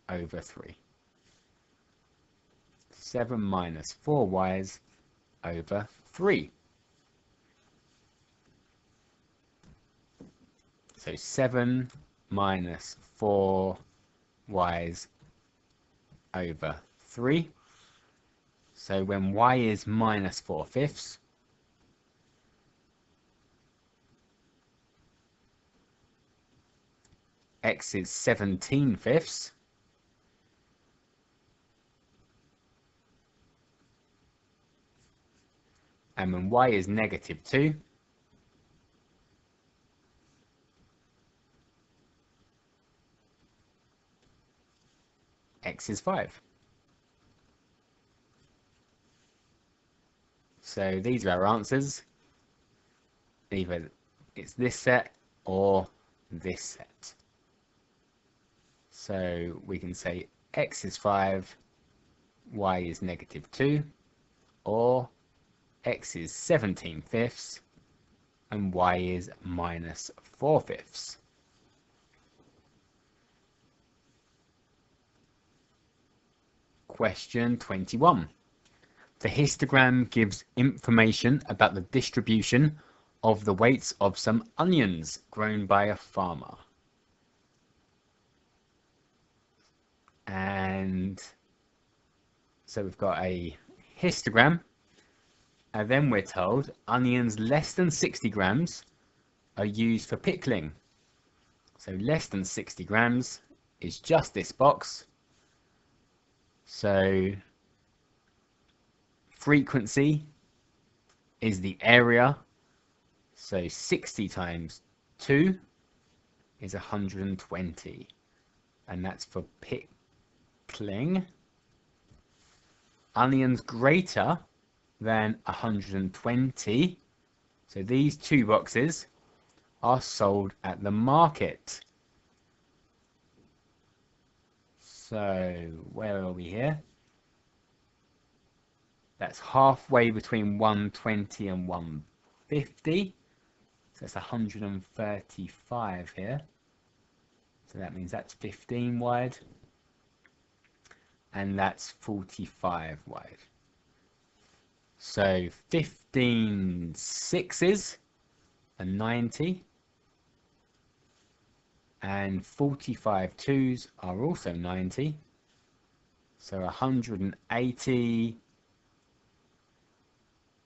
over 3. 7 minus 4y's over 3. So 7 minus 4y's over 3. So when y is minus 4/5, x is 17/5. And when y is negative 2, x is 5. So these are our answers. Either it's this set or this set. So we can say x is 5, y is negative 2, or x is 17/5 and y is minus 4/5. Question 21. The histogram gives information about the distribution of the weights of some onions grown by a farmer. And so we've got a histogram, and then we're told onions less than 60 grams are used for pickling. So less than 60 grams is just this box. So frequency is the area. So 60 times 2 is 120. And that's for pickling. Onions greater than 120. So these two boxes are sold at the market. So where are we here? That's halfway between 120 and 150. So that's 135 here. So that means that's 15 wide. and that's 45 wide. So 15 sixes are 90, and 45 twos are also 90. So 180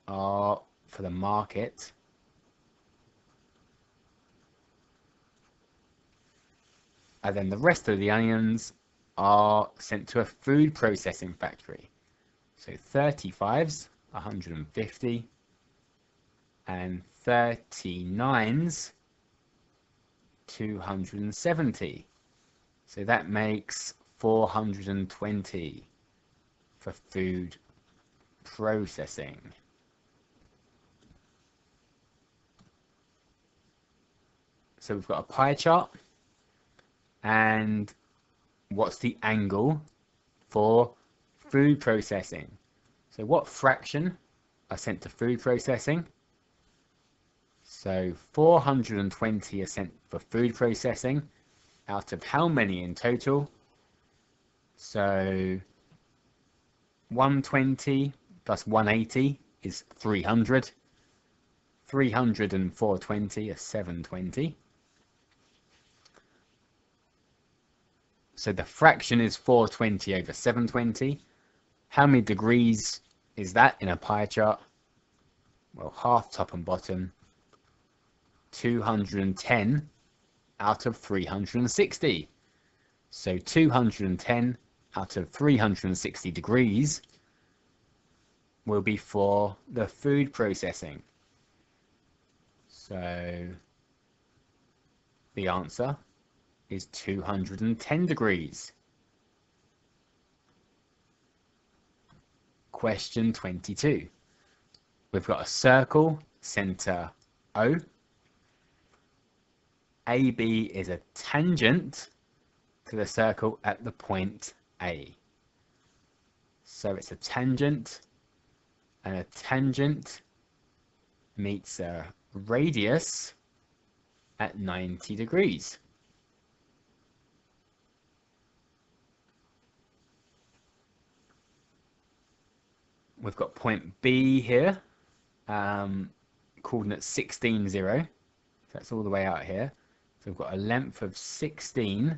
are for the market. And then the rest of the onions are sent to a food processing factory. So 35s, 150, and 39s, 270. So that makes 420 for food processing. So we've got a pie chart, and what's the angle for food processing? So what fraction are sent to food processing? So 420 are sent for food processing out of how many in total? So 120 plus 180 is 300. 300 and 420 are 720. So the fraction is 420 over 720. How many degrees is that in a pie chart? Well, half top and bottom. 210 out of 360. So 210 out of 360 degrees will be for the food processing. So the answer is 210 degrees. Question 22. We've got a circle, center O. AB is a tangent to the circle at the point A. So it's a tangent, and a tangent meets a radius at 90 degrees. We've got point B here, coordinate 16, 0. So that's all the way out here. So we've got a length of 16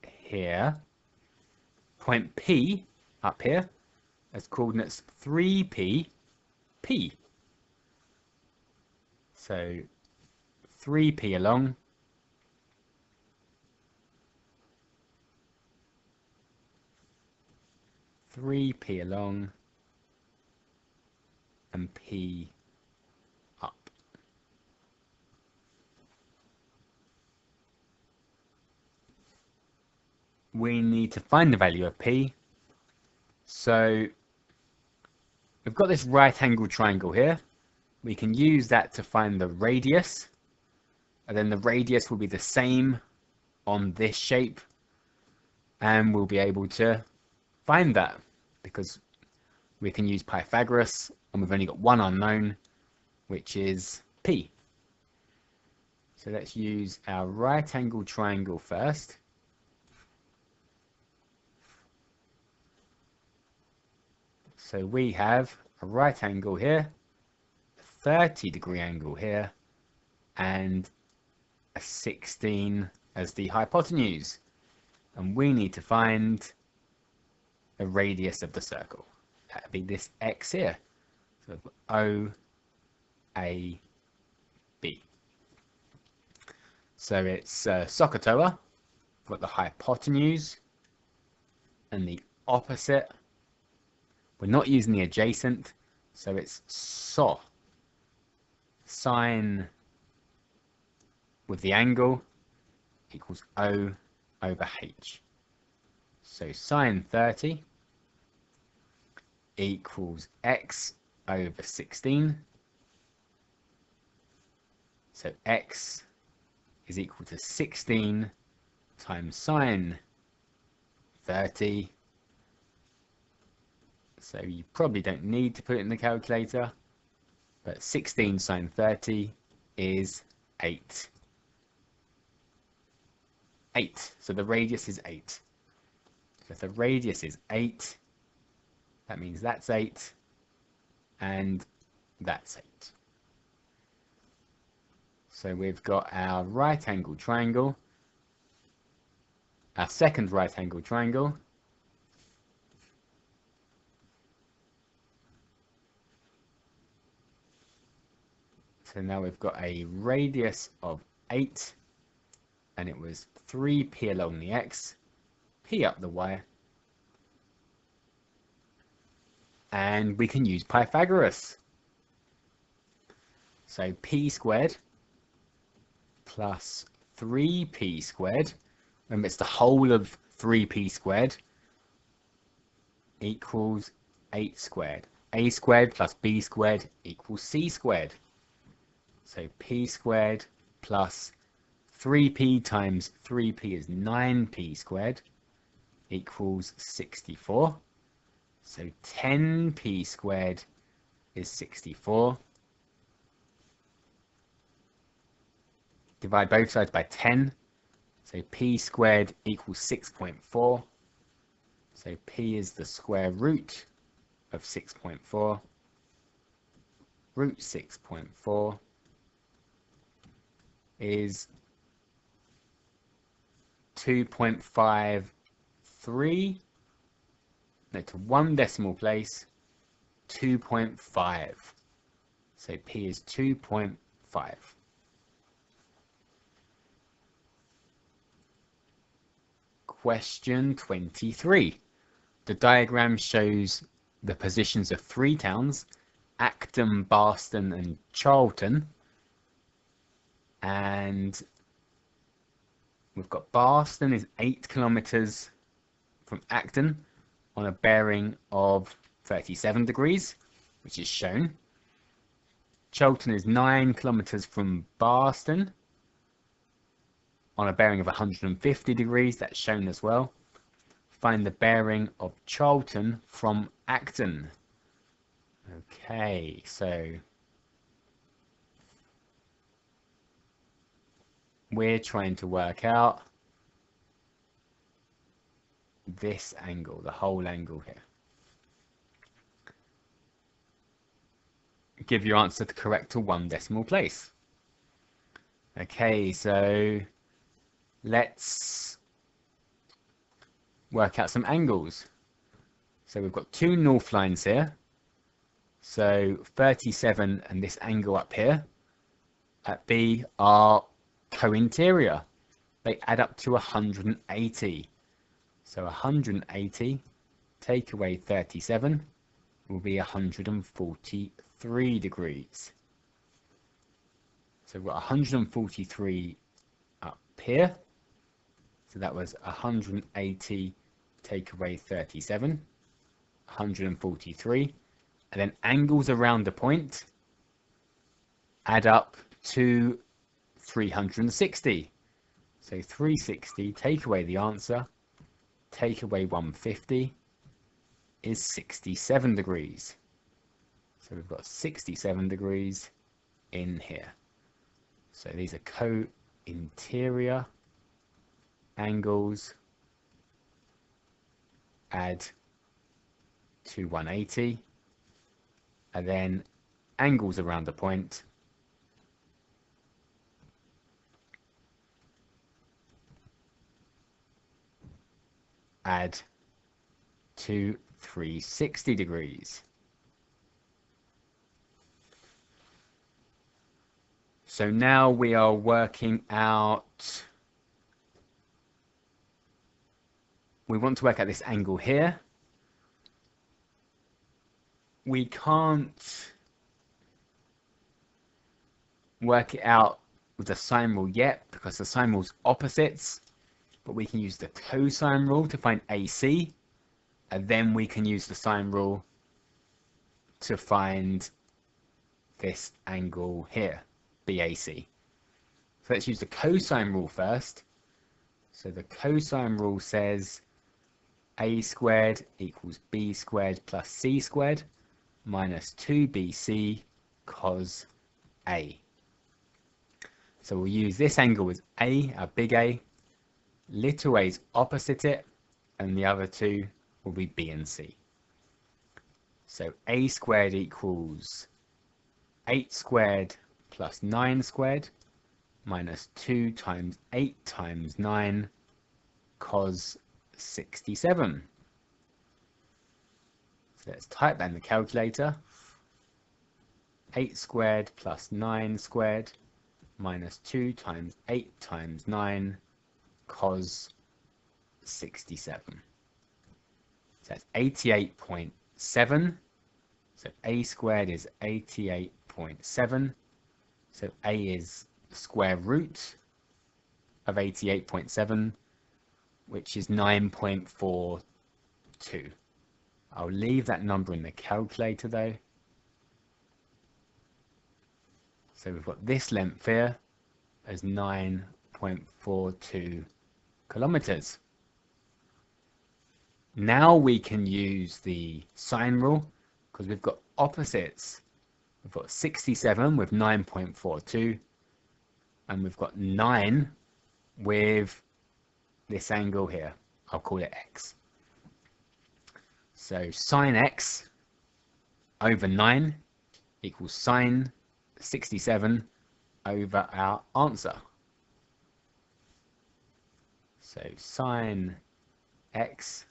here. Point P up here has coordinates 3P, P. So 3P along. P along and P up. We need to find the value of P. So we've got this right angle triangle here. We can use that to find the radius, and then the radius will be the same on this shape, and we'll be able to find that because we can use Pythagoras, and we've only got one unknown, which is P. So let's use our right angle triangle first. So we have a right angle here, a 30-degree angle here, and a 16 as the hypotenuse. And we need to find the radius of the circle. That would be this X here. So O, A, B. So it's SOHCAHTOA. We've got the hypotenuse and the opposite. We're not using the adjacent, so it's SO. Sine with the angle equals O over H. So sine 30 equals X over 16. So X is equal to 16 times sine 30. So you probably don't need to put it in the calculator, but 16 sine 30 is 8. 8. So the radius is 8. So if the radius is 8, that means that's 8, and that's 8. So we've got our right angle triangle, our second right angle triangle, so now we've got a radius of 8, and it was 3p along the x, p up the y, and we can use Pythagoras. So p squared plus 3p squared, remember it's the whole of 3p squared, equals 8 squared. A squared plus b squared equals c squared. So p squared plus 3p times 3p is 9p squared equals 64. So 10p squared is 64. Divide both sides by 10. So p squared equals 6.4. So p is the square root of 6.4. Root 6.4 is 2.53, no, to one decimal place, 2.5. So p is 2.5. Question 23. The diagram shows the positions of 3 towns, Acton, Barston and Charlton. And we've got Barston is 8 kilometers from Acton on a bearing of 37 degrees, which is shown. Charlton is 9 kilometers from Barston on a bearing of 150 degrees, that's shown as well. Find the bearing of Charlton from Acton. Okay, so we're trying to work out this angle, the whole angle here. Give your answer correct to one decimal place. Okay, so let's work out some angles. So we've got 2 north lines here. So 37 and this angle up here at B are co-interior. They add up to 180. So 180 take away 37 will be 143 degrees. So we've got 143 up here. So that was 180 take away 37, 143. And then angles around the point add up to 360. So 360, take away the answer, take away 150 is 67 degrees. So we've got 67 degrees in here. So these are co-interior angles, add to 180, and then angles around the point add to 360 degrees. So now we are working out, we want to work out this angle here. We can't work it out with the sine rule yet because the sine rule's opposites, but we can use the cosine rule to find AC, and then we can use the sine rule to find this angle here, BAC. So let's use the cosine rule first. So the cosine rule says A squared equals B squared plus C squared minus 2BC cos A. So we'll use this angle as A, our big A. Little a is opposite it, and the other two will be B and C. So A squared equals 8 squared plus 9 squared minus 2 times 8 times 9 cos 67. So let's type that in the calculator. 8 squared plus 9 squared minus 2 times 8 times 9 cos 67. So that's 88.7. So A squared is 88.7. So A is the square root of 88.7, which is 9.42. I'll leave that number in the calculator though. So we've got this length here as 9.42 kilometers. Now we can use the sine rule because we've got opposites. We've got 67 with 9.42 and we've got 9 with this angle here. I'll call it x. So sine x over 9 equals sine 67 over our answer. So sine x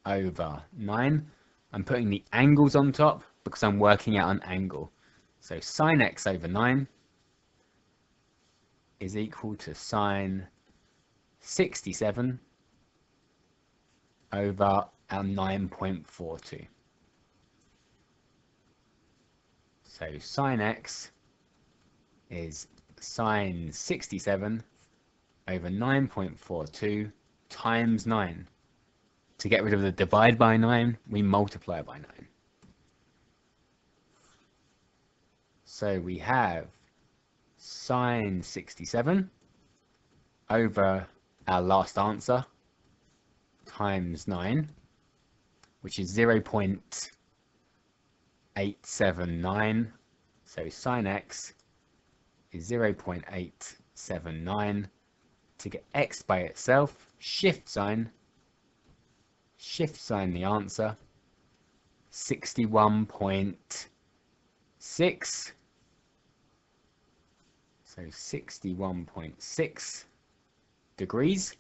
over 9. I'm putting the angles on top because I'm working out an angle. So sine x over 9 is equal to sine 67 over our 9.42. So sine x is sine 67 over 9.42 times 9. To get rid of the divide by 9, we multiply by 9. So we have sine 67 over our last answer times 9, which is 0.879. So sine x is 0.879. To get x by itself, shift sign the answer, 61.6. So 61.6 degrees.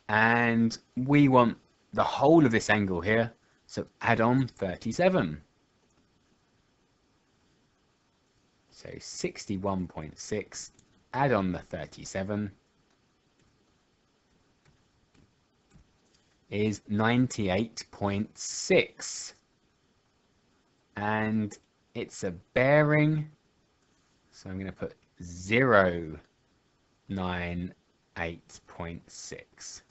And we want the whole of this angle here, so add on 37. So 61.6, add on the 37, is 98.6. And it's a bearing, so I'm going to put 098.6.